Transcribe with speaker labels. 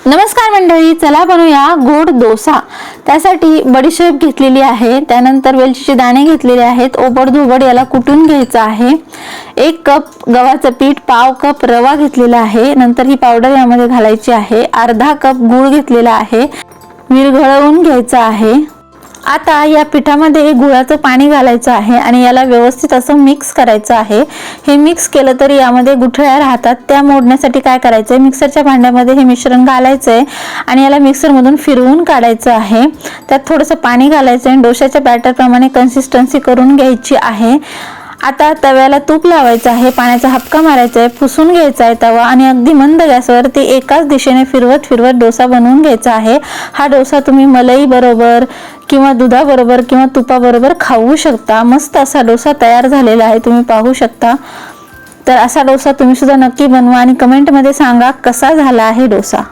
Speaker 1: नमस्कार मंडळी, चला बनवूया गोड डोसा। त्यासाठी बडीशेप घेतलेली आहे, त्यानंतर वेलचीचे दाणे घेतलेले आहेत, ओबड-धोबड याला कुटून घ्यायचं आहे। 1 कप गव्हाचं पीठ, पाव कप रवा घेतलेला आहे, नंतर ही पावडर यामध्ये घालायची आहे। अर्धा कप गूळ घेतलेला आहे, विरघळवून घ्यायचा आहे। आता या पिठामध्ये गुळाचं पाणी घालायचं आहे आणि याला व्यवस्थित असं मिक्स करायचं आहे। हे मिक्स केलं तरी यामध्ये गुठळ्या राहतात, त्या मोडण्यासाठी काय करायचंय, मिक्सरच्या भांड्यामध्ये हे मिश्रण घालायचंय आणि याला मिक्सर मधून फिरवून काढायचं आहे। त्यात थोडंसं पाणी घालायचं आणि डोशाच्या बॅटर प्रमाणे कन्सिस्टन्सी करून घ्यायची आहे। आता तव्याला तूप लावायचं आहे, पाण्याचा हपका मारायचा आहे, पुसून घ्यायचा आहे तवा आणि अगदी मंद गॅसवर ते एकाच दिशेने फिरवत फिरवत डोसा बनवून घ्यायचा आहे। हा डोसा तुम्ही मलाई बरोबर किंवा दुधाबरोबर किंवा तुपाबरोबर खाऊ शकता। मस्त असा डोसा तयार झालेला आहे, तुम्ही पाहू शकता। तर असा डोसा तुम्ही सुद्धा नक्की बनवा आणि कमेंट मध्ये सांगा कसा झाला आहे डोसा।